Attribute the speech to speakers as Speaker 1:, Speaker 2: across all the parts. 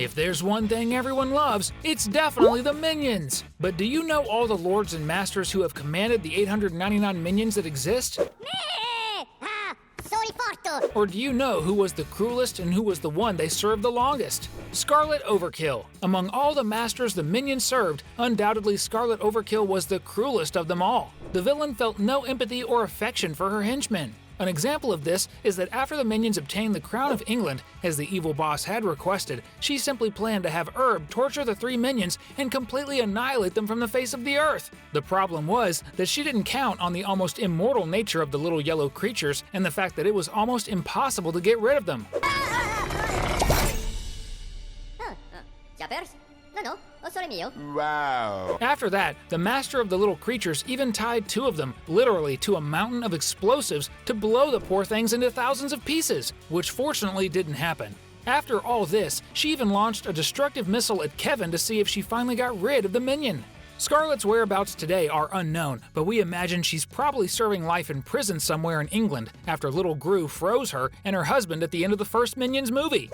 Speaker 1: If there's one thing everyone loves, it's definitely the minions! But do you know all the lords and masters who have commanded the 899 minions that exist? Or do you know who was the cruelest and who was the one they served the longest? Scarlet Overkill. Among all the masters the minions served, undoubtedly Scarlet Overkill was the cruelest of them all. The villain felt no empathy or affection for her henchmen. An example of this is that after the minions obtained the crown of England, as the evil boss had requested, she simply planned to have Herb torture the three minions and completely annihilate them from the face of the earth. The problem was that she didn't count on the almost immortal nature of the little yellow creatures and the fact that it was almost impossible to get rid of them.
Speaker 2: Wow.
Speaker 1: After that, the master of the little creatures even tied two of them, literally to a mountain of explosives, to blow the poor things into thousands of pieces, which fortunately didn't happen. After all this, she even launched a destructive missile at Kevin to see if she finally got rid of the minion. Scarlet's whereabouts today are unknown, but we imagine she's probably serving life in prison somewhere in England after little Gru froze her and her husband at the end of the first Minions movie.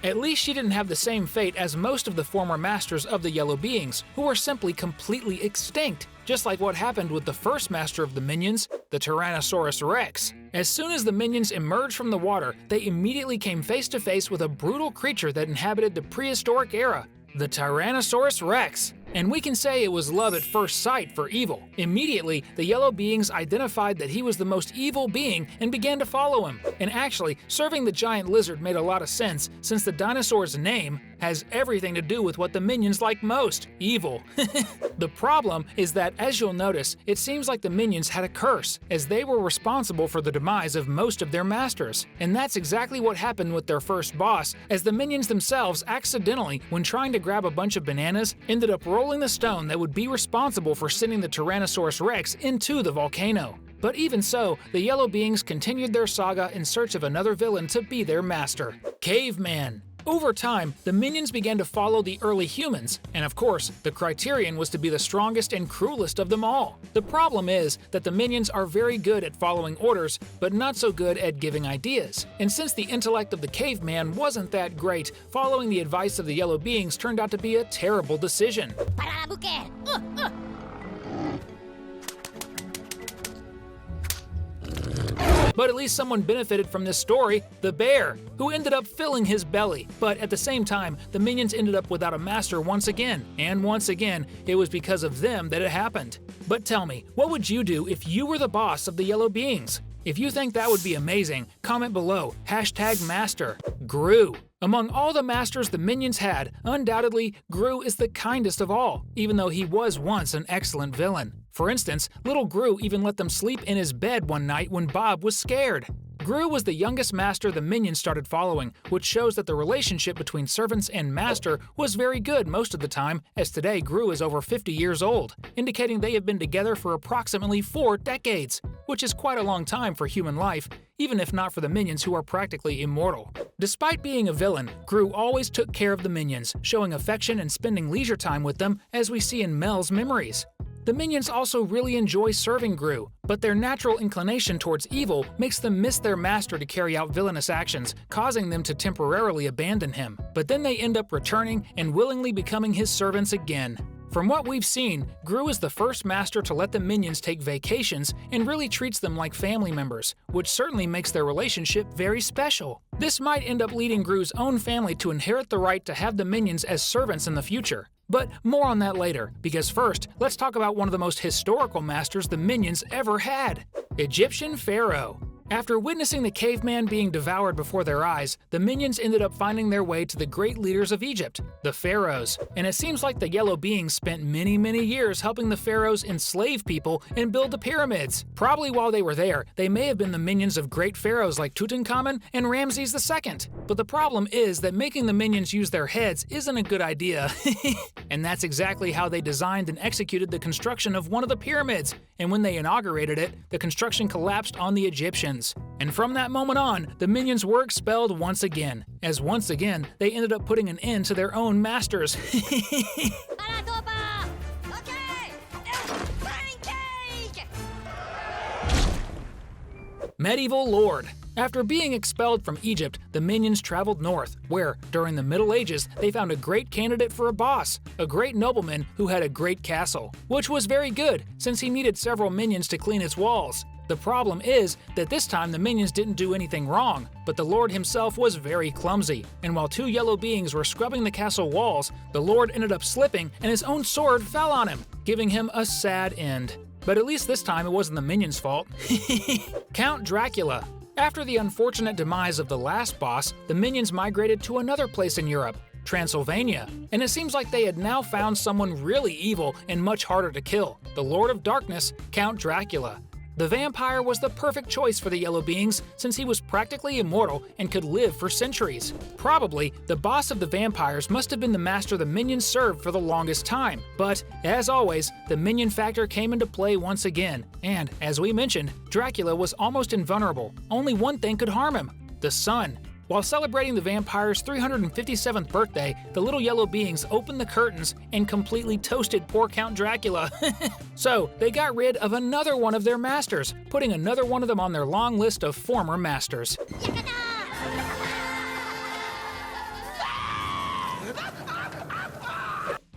Speaker 1: At least she didn't have the same fate as most of the former masters of the Yellow Beings, who were simply completely extinct, just like what happened with the first master of the minions, the Tyrannosaurus Rex. As soon as the minions emerged from the water, they immediately came face to face with a brutal creature that inhabited the prehistoric era, the Tyrannosaurus Rex. And we can say it was love at first sight for evil. Immediately, the Yellow Beings identified that he was the most evil being and began to follow him. And actually, serving the giant lizard made a lot of sense, since the dinosaur's name has everything to do with what the minions like most: evil. The problem is that, as you'll notice, it seems like the minions had a curse, as they were responsible for the demise of most of their masters. And that's exactly what happened with their first boss, as the minions themselves accidentally, when trying to grab a bunch of bananas, ended up rolling the stone that would be responsible for sending the Tyrannosaurus Rex into the volcano. But even so, the Yellow Beings continued their saga in search of another villain to be their master: Caveman. Over time, the minions began to follow the early humans, and of course, the criterion was to be the strongest and cruelest of them all. The problem is that the minions are very good at following orders, but not so good at giving ideas. And since the intellect of the caveman wasn't that great, following the advice of the Yellow Beings turned out to be a terrible decision. But at least someone benefited from this story: the bear, who ended up filling his belly. But at the same time, the minions ended up without a master once again. And once again, it was because of them that it happened. But tell me, what would you do if you were the boss of the Yellow Beings? If you think that would be amazing, comment below, #master. Gru. Among all the masters the minions had, undoubtedly, Gru is the kindest of all, even though he was once an excellent villain. For instance, little Gru even let them sleep in his bed one night when Bob was scared. Gru was the youngest master the minions started following, which shows that the relationship between servants and master was very good most of the time, as today Gru is over 50 years old, indicating they have been together for approximately 4 decades, which is quite a long time for human life, even if not for the minions who are practically immortal. Despite being a villain, Gru always took care of the minions, showing affection and spending leisure time with them, as we see in Mel's memories. The minions also really enjoy serving Gru, but their natural inclination towards evil makes them miss their master to carry out villainous actions, causing them to temporarily abandon him. But then they end up returning and willingly becoming his servants again. From what we've seen, Gru is the first master to let the minions take vacations and really treats them like family members, which certainly makes their relationship very special. This might end up leading Gru's own family to inherit the right to have the minions as servants in the future. But more on that later, because first, let's talk about one of the most historical masters the minions ever had: Egyptian Pharaoh. After witnessing the caveman being devoured before their eyes, the minions ended up finding their way to the great leaders of Egypt, the pharaohs. And it seems like the Yellow Beings spent many years helping the pharaohs enslave people and build the pyramids. Probably while they were there, they may have been the minions of great pharaohs like Tutankhamun and Ramses II. But the problem is that making the minions use their heads isn't a good idea. And that's exactly how they designed and executed the construction of one of the pyramids. And when they inaugurated it, the construction collapsed on the Egyptians. And from that moment on, the minions were expelled once again, as once again, they ended up putting an end to their own masters. Medieval Lord. After being expelled from Egypt, the minions traveled north, where, during the Middle Ages, they found a great candidate for a boss, a great nobleman who had a great castle, which was very good since he needed several minions to clean its walls. The problem is that this time the minions didn't do anything wrong, but the Lord himself was very clumsy, and while two yellow beings were scrubbing the castle walls, the Lord ended up slipping and his own sword fell on him, giving him a sad end. But at least this time it wasn't the minions' fault. Count Dracula. After the unfortunate demise of the last boss, the minions migrated to another place in Europe, Transylvania, and it seems like they had now found someone really evil and much harder to kill, the Lord of Darkness, Count Dracula. The vampire was the perfect choice for the yellow beings since he was practically immortal and could live for centuries. Probably, the boss of the vampires must have been the master the minions served for the longest time, but as always, the minion factor came into play once again, and as we mentioned, Dracula was almost invulnerable. Only one thing could harm him: the sun. While celebrating the vampire's 357th birthday, the little yellow beings opened the curtains and completely toasted poor Count Dracula. So, they got rid of another one of their masters, putting another one of them on their long list of former masters.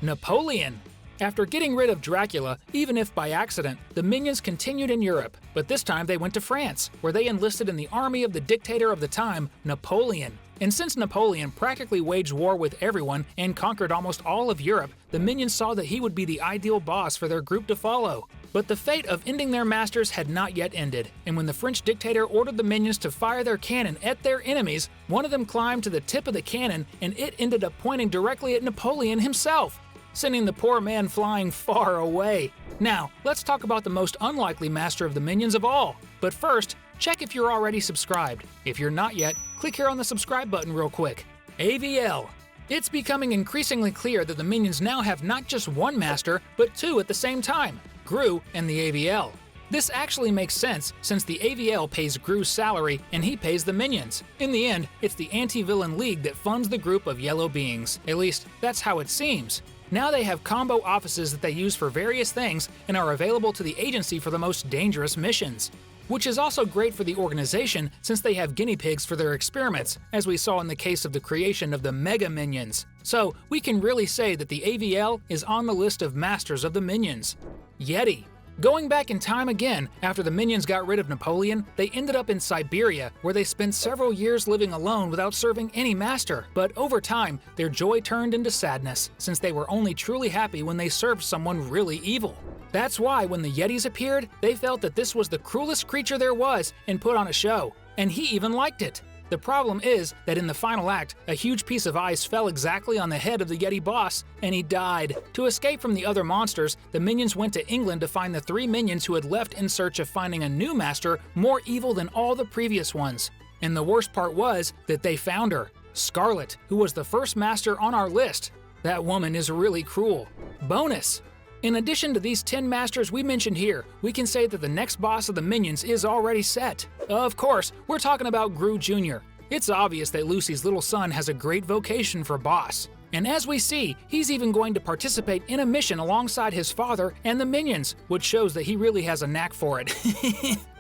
Speaker 1: Napoleon. After getting rid of Dracula, even if by accident, the minions continued in Europe, but this time they went to France, where they enlisted in the army of the dictator of the time, Napoleon. And since Napoleon practically waged war with everyone and conquered almost all of Europe, the minions saw that he would be the ideal boss for their group to follow. But the fate of ending their masters had not yet ended, and when the French dictator ordered the minions to fire their cannon at their enemies, one of them climbed to the tip of the cannon and it ended up pointing directly at Napoleon himself, sending the poor man flying far away. Now, let's talk about the most unlikely master of the minions of all. But first, check if you're already subscribed. If you're not yet, click here on the subscribe button real quick. AVL. It's becoming increasingly clear that the minions now have not just one master, but two at the same time, Gru and the AVL. This actually makes sense since the AVL pays Gru's salary and he pays the minions. In the end, it's the anti-villain league that funds the group of yellow beings. At least, that's how it seems. Now they have combo offices that they use for various things and are available to the agency for the most dangerous missions. Which is also great for the organization since they have guinea pigs for their experiments, as we saw in the case of the creation of the Mega Minions. So we can really say that the AVL is on the list of masters of the minions. Yeti. Going back in time again, after the minions got rid of Napoleon, they ended up in Siberia, where they spent several years living alone without serving any master. But over time, their joy turned into sadness, since they were only truly happy when they served someone really evil. That's why when the Yetis appeared, they felt that this was the cruelest creature there was and put on a show, and he even liked it. The problem is that in the final act, a huge piece of ice fell exactly on the head of the Yeti boss, and he died. To escape from the other monsters, the minions went to England to find the three minions who had left in search of finding a new master more evil than all the previous ones. And the worst part was that they found her, Scarlet, who was the first master on our list. That woman is really cruel. Bonus! In addition to these 10 masters we mentioned here, we can say that the next boss of the minions is already set. Of course, we're talking about Gru Jr. It's obvious that Lucy's little son has a great vocation for boss. And as we see, he's even going to participate in a mission alongside his father and the minions, which shows that he really has a knack for it.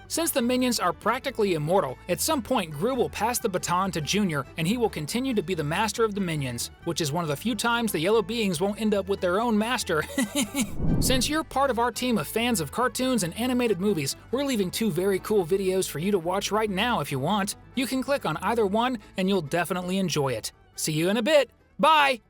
Speaker 1: Since the minions are practically immortal, at some point Gru will pass the baton to Junior and he will continue to be the master of the minions, which is one of the few times the yellow beings won't end up with their own master. Since you're part of our team of fans of cartoons and animated movies, we're leaving two very cool videos for you to watch right now if you want. You can click on either one and you'll definitely enjoy it. See you in a bit. Bye!